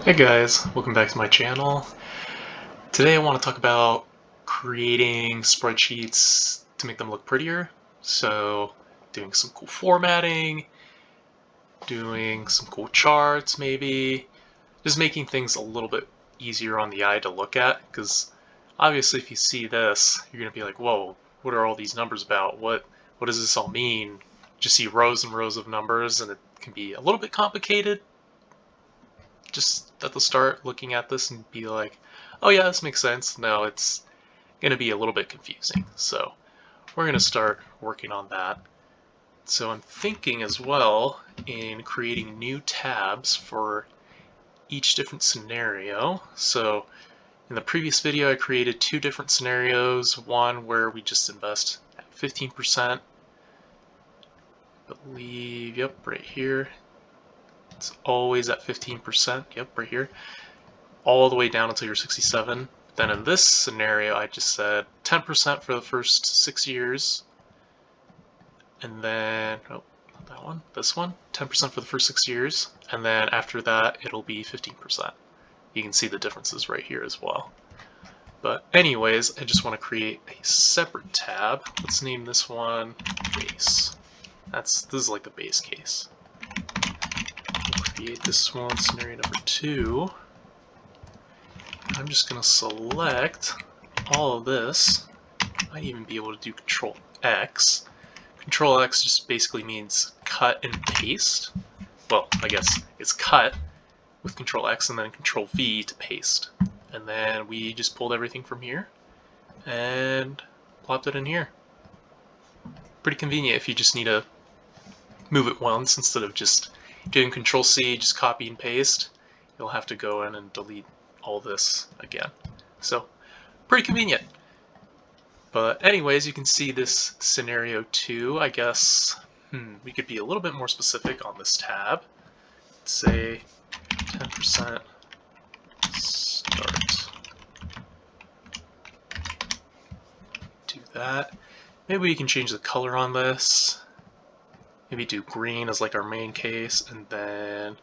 Hey guys, welcome back to my channel. Today I want to talk about creating spreadsheets to make them look prettier. So doing some cool formatting, doing some cool charts maybe, just making things a little bit easier on the eye to look at, because obviously if you see this, you're going to be like, whoa, what are all these numbers about? What does this all mean? Just see rows and rows of numbers and it can be a little bit complicated just at the start looking at this and be like, oh yeah, this makes sense. No, it's going to be a little bit confusing. So we're going to start working on that. So I'm thinking as well in creating new tabs for each different scenario. So in the previous video, I created two different scenarios. One where we just invest at 15%. I believe, yep, right here. It's always at 15%. Yep, right here. All the way down until you're 67. Then in this scenario, I just said 10% for the first 6 years. And then, oh, not that one, this one, 10% for the first 6 years. And then after that, it'll be 15%. You can see the differences right here as well. But anyways, I just want to create a separate tab. Let's name this one base. This is like the base case. We'll create this one, scenario number 2. I'm just going to select all of this. I might even be able to do Control X. Control X just basically means cut and paste. Well, I guess it's cut with Control X and then Control V to paste. And then we just pulled everything from here and plopped it in here. Pretty convenient if you just need to move it once instead of just doing Control C, just copy and paste. You'll have to go in and delete all this again. So pretty convenient. But anyways, you can see this scenario 2. I guess we could be a little bit more specific on this tab. Let's say 10% start. Do that. Maybe we can change the color on this. Maybe do green as like our main case, and then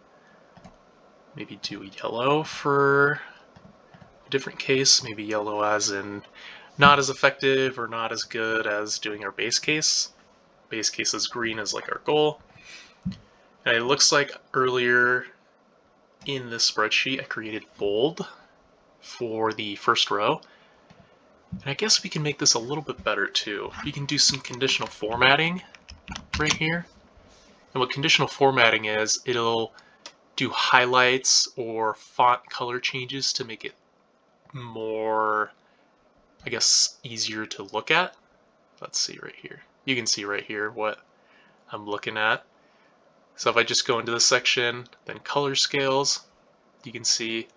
maybe do yellow for a different case. Maybe yellow as in not as effective or not as good as doing our base case. Base case is green as like our goal. And it looks like earlier in this spreadsheet I created bold for the first row. And I guess we can make this a little bit better too. We can do some conditional formatting right here. And what conditional formatting is, it'll do highlights or font color changes to make it more, I guess, easier to look at. Let's see right here. You can see right here what I'm looking at. So if I just go into this section, then color scales, you can see,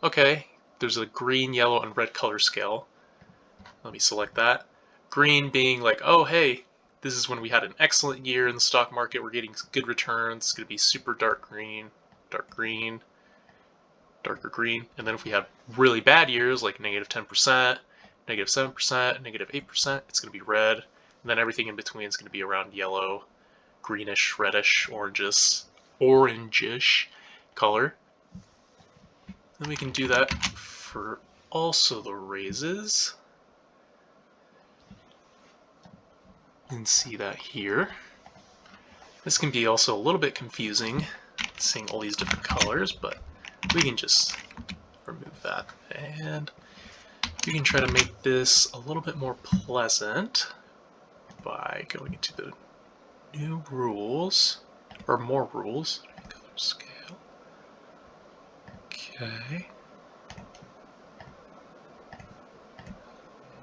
okay, there's a green, yellow, and red color scale. Let me select that. Green being like, oh, hey, this is when we had an excellent year in the stock market. We're getting good returns. It's going to be super dark green, darker green. And then if we have really bad years, like negative 10%, negative 7%, negative 8%, it's going to be red. And then everything in between is going to be around yellow, greenish, reddish, orangish color. Then we can do that for also the raises. You can see that here. This can be also a little bit confusing, seeing all these different colors, but we can just remove that. And we can try to make this a little bit more pleasant by going into the new rules, or more rules. Color scale. Okay.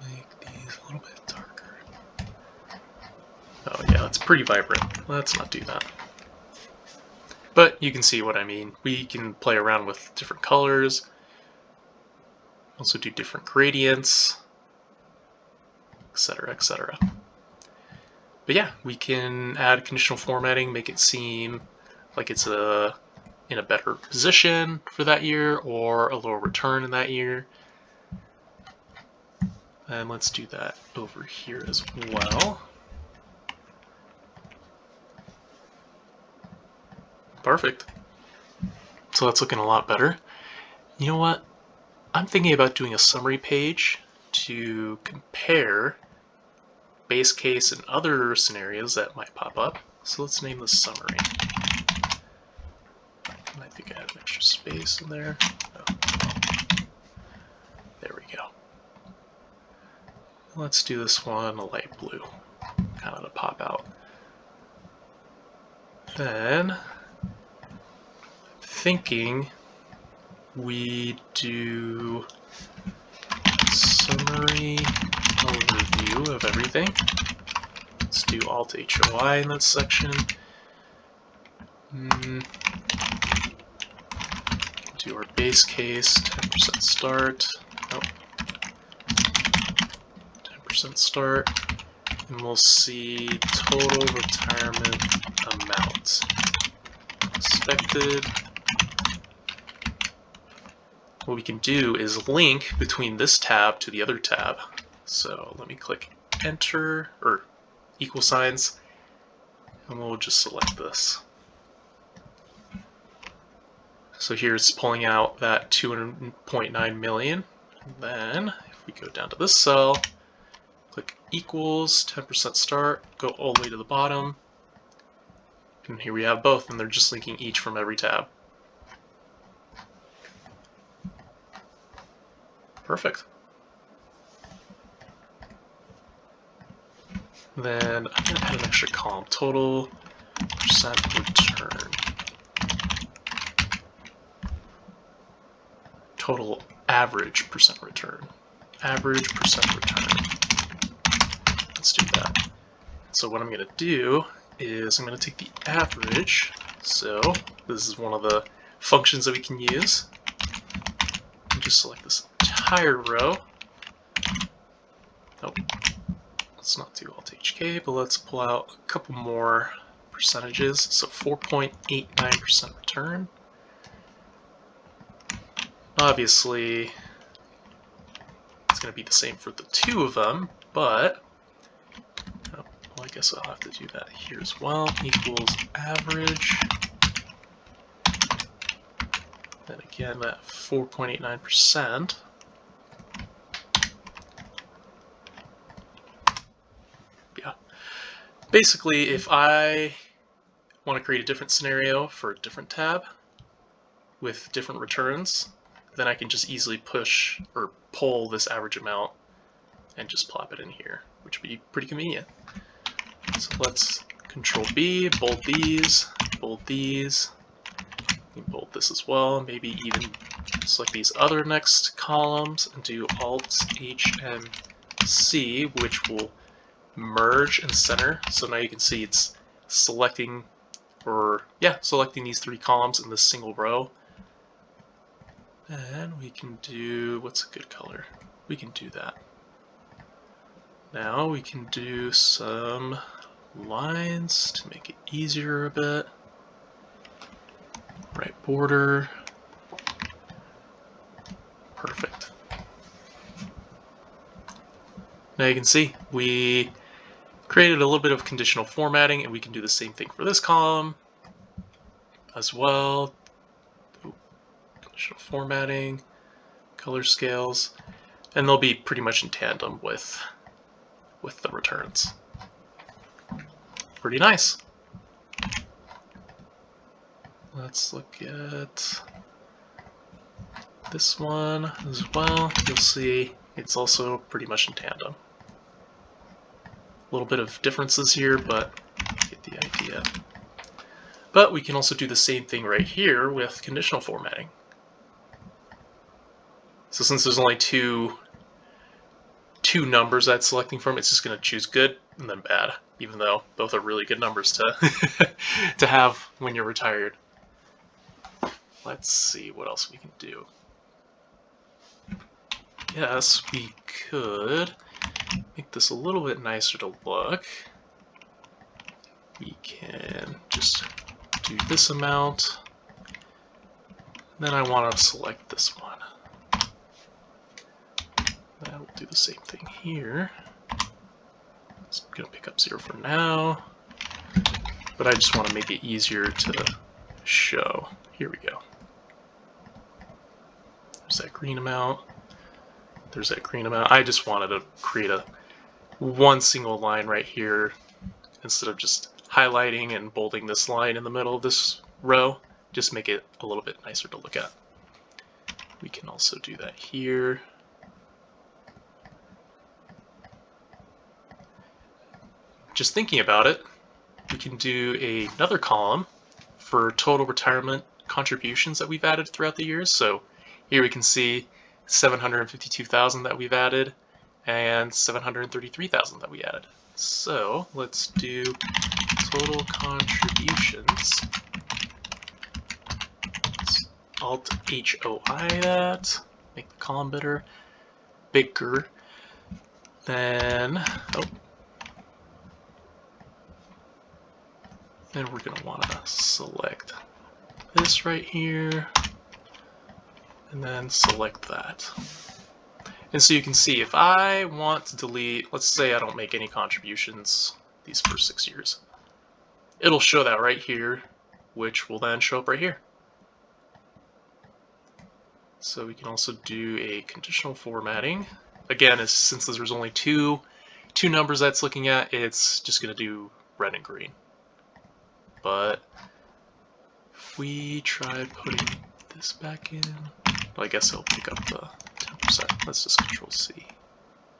Make these a little bit darker. Oh yeah, it's pretty vibrant. Let's not do that. But you can see what I mean. We can play around with different colors. Also do different gradients, etc., etc. But yeah, we can add conditional formatting, make it seem like it's in a better position for that year or a lower return in that year. And let's do that over here as well. Perfect. So that's looking a lot better. You know what? I'm thinking about doing a summary page to compare base case and other scenarios that might pop up. So let's name this summary. I think I have extra space in there. Oh, there we go. Let's do this one a light blue, kind of to pop out. Then, thinking we do summary overview of everything. Let's do Alt HOI in that section. Do our base case, 10% start. Nope. 10% start. And we'll see total retirement amount. Expected. What we can do is link between this tab to the other tab. So let me click enter, or equal signs, and we'll just select this. So here it's pulling out that 200.9 million. And then if we go down to this cell, click equals, 10% start, go all the way to the bottom. And here we have both, and they're just linking each from every tab. Perfect. Then I'm going to add an extra column, total percent return. Total average percent return. Average percent return. Let's do that. So what I'm going to do is I'm going to take the average. So this is one of the functions that we can use. And just select this entire row. Nope. Let's not do Alt HK, but let's pull out a couple more percentages. So 4.89% return. Obviously, it's going to be the same for the two of them, but well, I guess I'll have to do that here as well. Equals average. Then again, that 4.89%. Yeah. Basically, if I want to create a different scenario for a different tab with different returns, then I can just easily push or pull this average amount and just plop it in here, which would be pretty convenient. So let's Control B, bold these, bold these, and bold this as well. Maybe even select these other next columns and do Alt HMC, which will merge and center. So now you can see it's selecting, selecting these three columns in this single row. And we can do, what's a good color? We can do that. Now we can do some lines to make it easier a bit. Right border. Perfect. Now you can see we created a little bit of conditional formatting, and we can do the same thing for this column as well. Conditional formatting, color scales, and they'll be pretty much in tandem with the returns. Pretty nice. Let's look at this one as well. You'll see it's also pretty much in tandem. A little bit of differences here, but you get the idea. But we can also do the same thing right here with conditional formatting. So since there's only two numbers that's selecting from, it's just going to choose good and then bad, even though both are really good numbers to to have when you're retired. Let's see what else we can do. Yes, we could make this a little bit nicer to look. We can just do this amount. Then I want to select this one. I will do the same thing here. So I'm going to pick up 0 for now, but I just want to make it easier to show. Here we go. green amount. There's that green amount. I just wanted to create one single line right here instead of just highlighting and bolding this line in the middle of this row. Just make it a little bit nicer to look at. We can also do that here. Just thinking about it, we can do another column for total retirement contributions that we've added throughout the years. So here we can see 752,000 that we've added and 733,000 that we added. So let's do total contributions. Let's Alt HOI that, make the column bigger. Then, then we're going to want to select this right here, and then select that. And so you can see if I want to delete, let's say I don't make any contributions these first 6 years, it'll show that right here, which will then show up right here. So we can also do a conditional formatting. Again, since there's only two numbers that's looking at, it's just going to do red and green. But if we try putting this back in, well, I guess it'll pick up the 10%. Let's just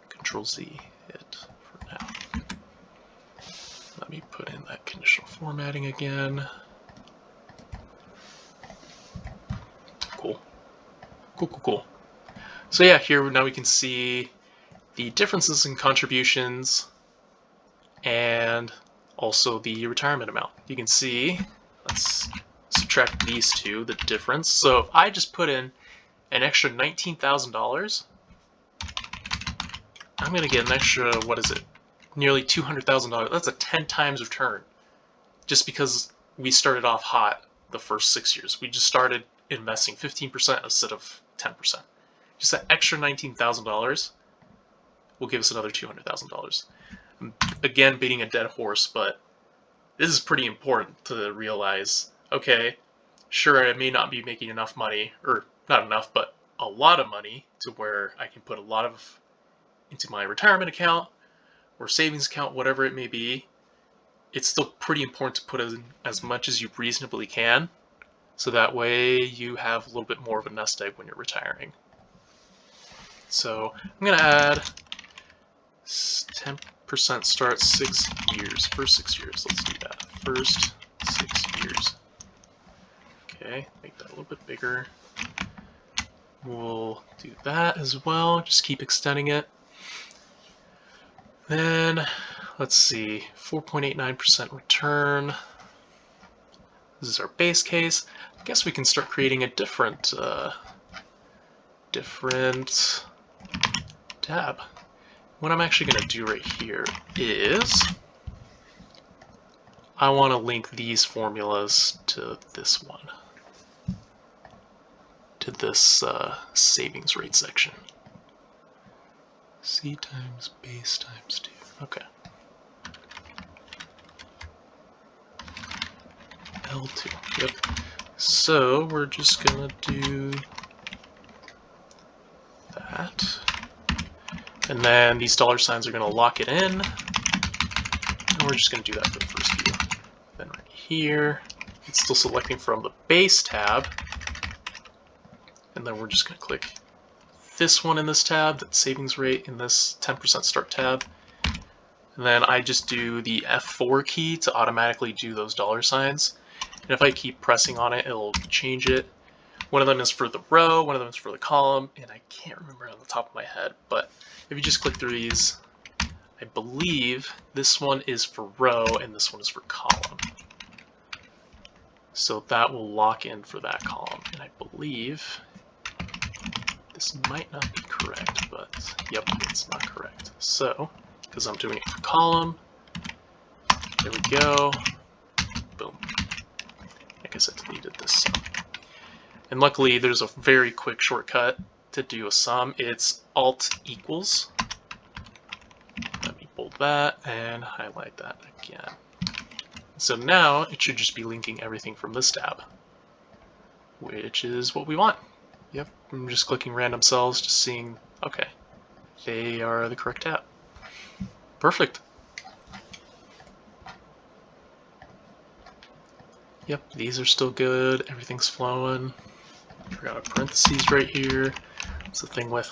Control Z it for now. Let me put in that conditional formatting again. Cool. So yeah, here now we can see the differences in contributions and also the retirement amount. You can see, let's subtract these two, the difference. So if I just put in an extra $19,000, I'm going to get an extra, what is it, nearly $200,000. That's a 10 times return, just because we started off hot the first 6 years. We just started investing 15% instead of 10%. Just that extra $19,000 will give us another $200,000. Again, beating a dead horse, but this is pretty important to realize. Okay, sure, I may not be making enough money, or not enough, but a lot of money to where I can put a lot of into my retirement account or savings account, whatever it may be. It's still pretty important to put in as much as you reasonably can, so that way you have a little bit more of a nest egg when you're retiring. So I'm going to add 10% start 6 years. First 6 years. Let's do that. First 6 years. Okay, make that a little bit bigger. We'll do that as well. Just keep extending it. Then, let's see, 4.89% return. This is our base case. I guess we can start creating a different tab. What I'm actually going to do right here is I want to link these formulas to this one, to this savings rate section. C times base times 2. Okay. L2. Yep. So we're just going to do that. And then these dollar signs are going to lock it in. And we're just going to do that for the first view. Then right here, it's still selecting from the base tab. And then we're just going to click this one in this tab, that savings rate in this 10% start tab. And then I just do the F4 key to automatically do those dollar signs. And if I keep pressing on it, it'll change it. One of them is for the row, one of them is for the column, and I can't remember on the top of my head, but if you just click through these, I believe this one is for row and this one is for column. So that will lock in for that column, and I believe this might not be correct, but yep, it's not correct. So, because I'm doing it for column, there we go, boom. I guess I deleted this. And luckily, there's a very quick shortcut to do a sum. It's Alt equals. Let me bold that and highlight that again. So now it should just be linking everything from this tab, which is what we want. Yep, I'm just clicking random cells, just seeing, okay, they are the correct tab. Perfect. Yep, these are still good, everything's flowing. Forgot a parentheses right here. It's the thing with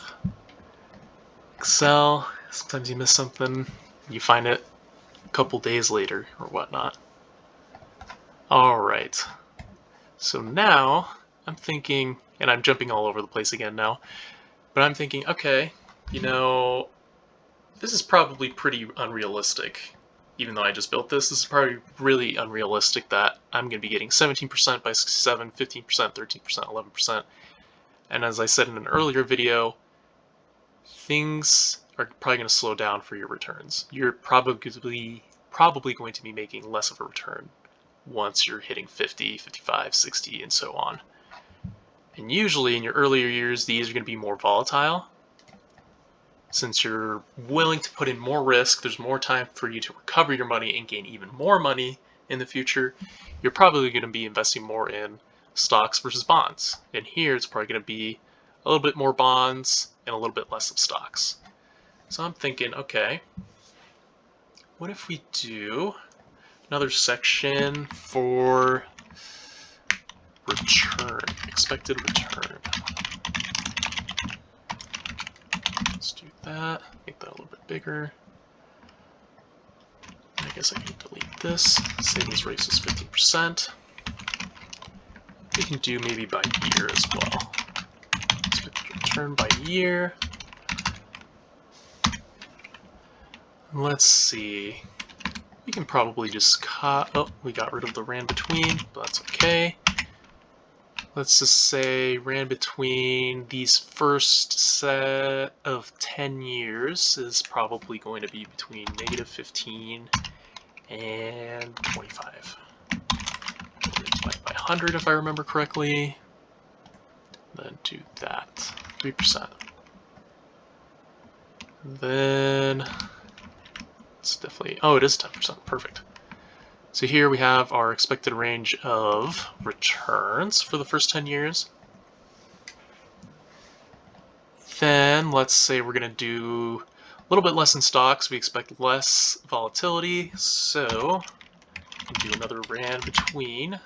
Excel. Sometimes you miss something, you find it a couple days later or whatnot. Alright, so now I'm thinking, and I'm jumping all over the place again now, but I'm thinking, okay, you know, this is probably pretty unrealistic. Even though I just built this is probably really unrealistic that I'm going to be getting 17% by 67, 15%, 13%, 11%. And as I said in an earlier video, things are probably going to slow down for your returns. You're probably going to be making less of a return once you're hitting 50, 55, 60, and so on. And usually in your earlier years, these are going to be more volatile. Since you're willing to put in more risk, there's more time for you to recover your money and gain even more money in the future. You're probably going to be investing more in stocks versus bonds. And here it's probably going to be a little bit more bonds and a little bit less of stocks. So I'm thinking, okay, what if we do another section for return, expected return. Let's do that, make that a little bit bigger. I guess I can delete this, savings rate is 50%. We can do maybe by year as well. Expected return by year. Let's see. We can probably just we got rid of the ran between, but that's okay. Let's just say ran between these first set of 10 years is probably going to be between -15 and 25. Divided by 100 if I remember correctly. Then do that, 3%. Then it's definitely, oh, it is 10%, perfect. So here we have our expected range of returns for the first 10 years. Then let's say we're going to do a little bit less in stocks. We expect less volatility, so we can do another ran between.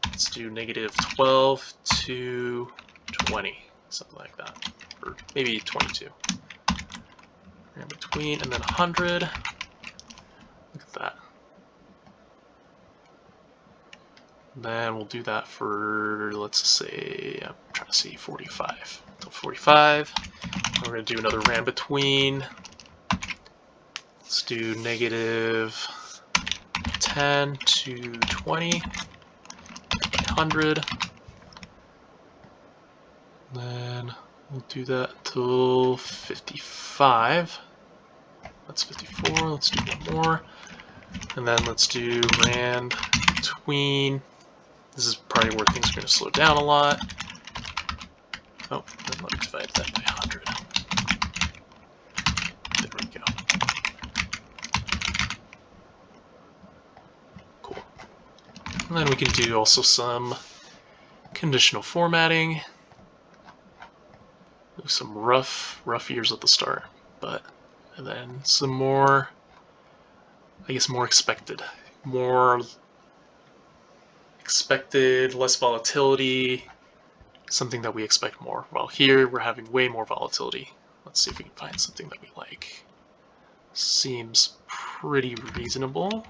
Let's do -12 to 20, something like that, or maybe 22. Ran between, and then 100. Look at that. Then we'll do that for, let's say, I'm trying to see, 45. So 45. We're going to do another ran between. Let's do -10 to 20 by 100. Then we'll do that until 55. That's 54. Let's do one more. And then let's do ran between. This is probably where things are going to slow down a lot. Oh, then let me divide that by 100. There we go. Cool. And then we can do also some conditional formatting. Some rough years at the start, and then some more, I guess, more expected, less volatility, something that we expect more. Well, here we're having way more volatility. Let's see if we can find something that we like. Seems pretty reasonable.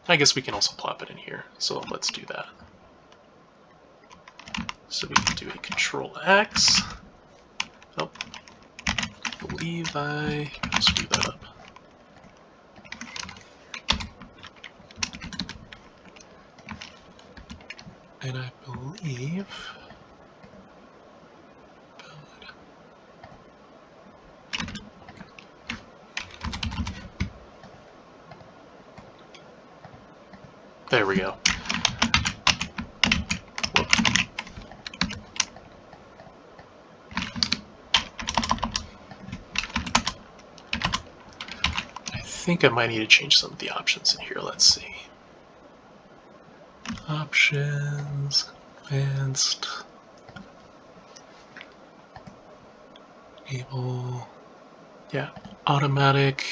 I guess we can also plop it in here, so let's do that. So we can do a Control-X. Oh, I believe I screwed that up. And I believe... There we go. I think I might need to change some of the options in here. Let's see. Options, advanced, enable, yeah, automatic.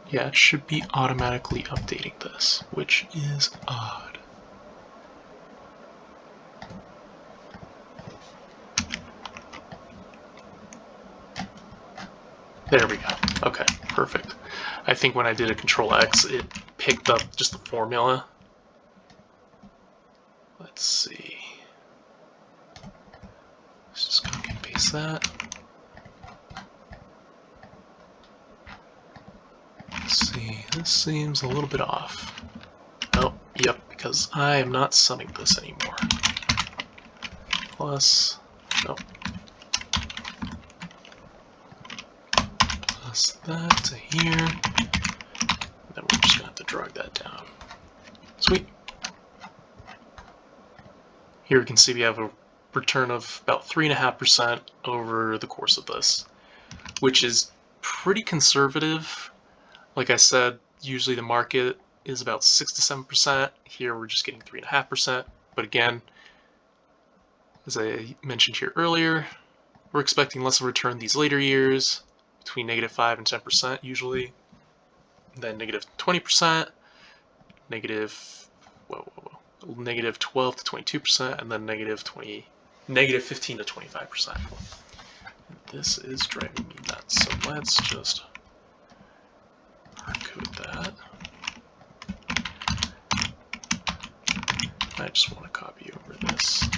Yeah, it should be automatically updating this, which is odd. There we go. Okay, perfect. I think when I did a Control X, it picked up just the formula. Let's see. Let's just copy and paste that. Let's see, this seems a little bit off. Oh, yep, because I am not summing this anymore. Plus, nope. Plus that to here. And then we're just going to have to drag that down. Sweet. Here we can see we have a return of about 3.5% over the course of this, which is pretty conservative. Like I said, usually the market is about 6 to 7%. Here we're just getting 3.5%. But again, as I mentioned here earlier, we're expecting less of a return these later years, between -5 and 10% usually, then -20%, negative 12 to 22%, and then -15 to 25%. This is driving me nuts, so let's just hardcode that. I just want to copy over this.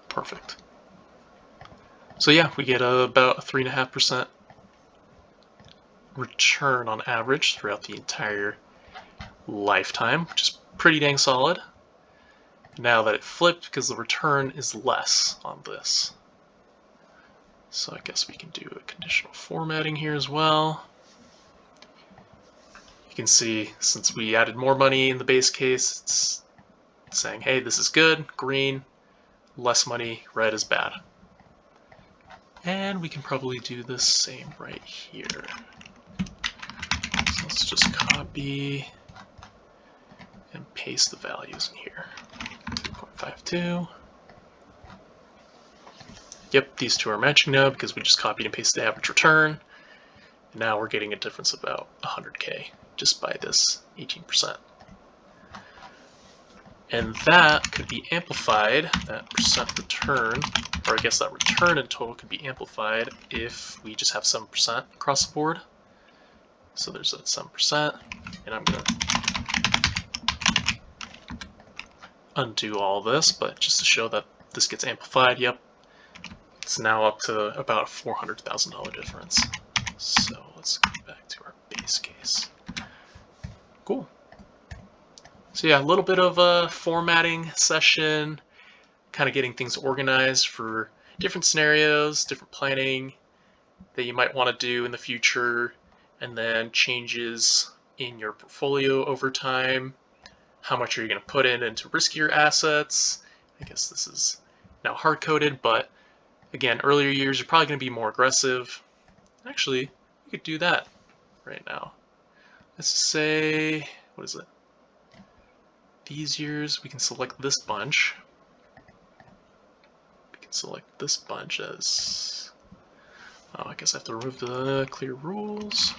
Perfect. So yeah, we get about a 3.5% return on average throughout the entire lifetime, which is pretty dang solid. Now that it flipped, because the return is less on this. So I guess we can do a conditional formatting here as well. You can see, since we added more money in the base case, it's saying, hey, this is good, green, less money, red is bad. And we can probably do the same right here. So let's just copy and paste the values in here. 2.52. Yep, these two are matching now because we just copied and pasted the average return. And now we're getting a difference of about 100K just by this 18%. And that could be amplified, that percent return, or I guess that return in total could be amplified if we just have 7% across the board. So there's that 7%, and I'm going to undo all this, but just to show that this gets amplified, yep, it's now up to about a $400,000 difference. So let's go back to our base case. Cool. So yeah, a little bit of a formatting session, kind of getting things organized for different scenarios, different planning that you might want to do in the future, and then changes in your portfolio over time. How much are you going to put into riskier assets? I guess this is now hard-coded, but again, earlier years you're probably going to be more aggressive. Actually, we could do that right now. Let's say, what is it? These years, we can select this bunch. We can select this bunch as, oh, I guess I have to remove the clear rules.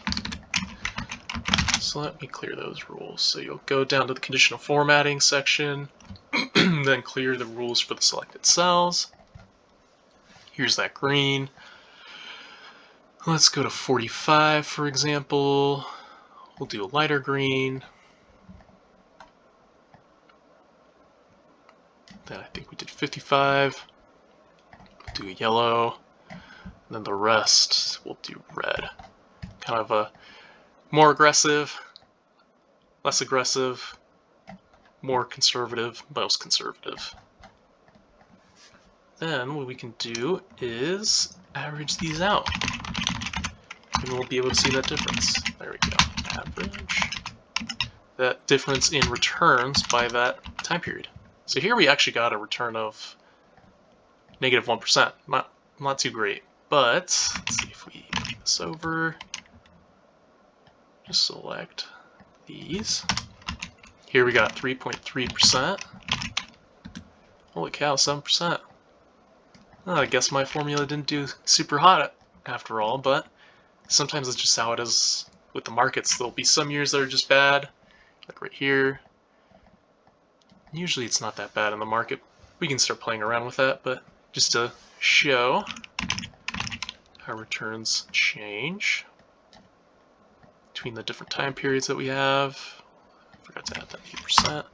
So let me clear those rules. So you'll go down to the conditional formatting section, then clear the rules for the selected cells. Here's that green. Let's go to 45, for example. We'll do a lighter green. Then I think we did 55. We'll do yellow. And then the rest we'll do red. Kind of a more aggressive, less aggressive, more conservative, most conservative. Then what we can do is average these out. And we'll be able to see that difference. There we go. Average. That difference in returns by that time period. So here we actually got a return of -1%. Not too great. But let's see if we move this over. just select these. Here we got 3.3%. Holy cow, 7%. Well, I guess my formula didn't do super hot after all, but sometimes it's just how it is with the markets. There'll be some years that are just bad, like right here. Usually it's not that bad in the market. We can start playing around with that, but just to show how returns change between the different time periods that we have. I forgot to add that 8%.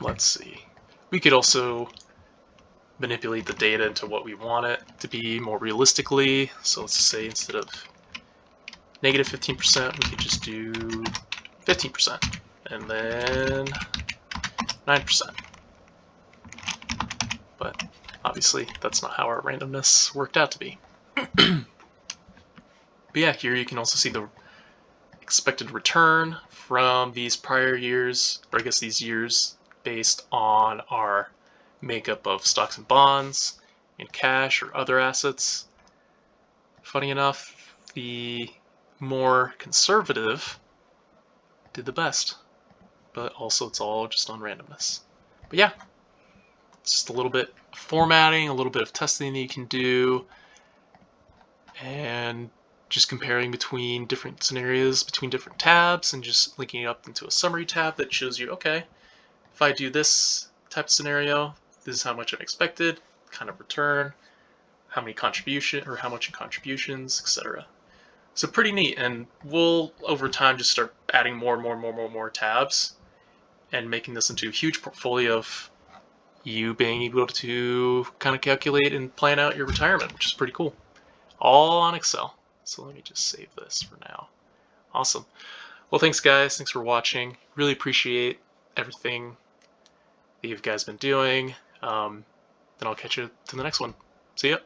Let's see. We could also manipulate the data into what we want it to be more realistically. So let's say instead of negative 15%, we could just do 15%, and then 9%. But obviously, that's not how our randomness worked out to be. But yeah, here you can also see the expected return from these prior years, or I guess these years based on our makeup of stocks and bonds and cash or other assets. Funny enough, the more conservative did the best, but also it's all just on randomness. But yeah, it's just a little bit of formatting, a little bit of testing that you can do, and just comparing between different scenarios, between different tabs, and just linking it up into a summary tab that shows you, okay, if I do this type of scenario, this is how much I've expected, kind of return, how much in contributions, etc. So pretty neat, and we'll over time just start adding more tabs and making this into a huge portfolio of you being able to kind of calculate and plan out your retirement, which is pretty cool. All on Excel. So let me just save this for now. Awesome. Well, thanks guys. Thanks for watching. Really appreciate everything that you guys been doing. Then I'll catch you to the next one. See ya.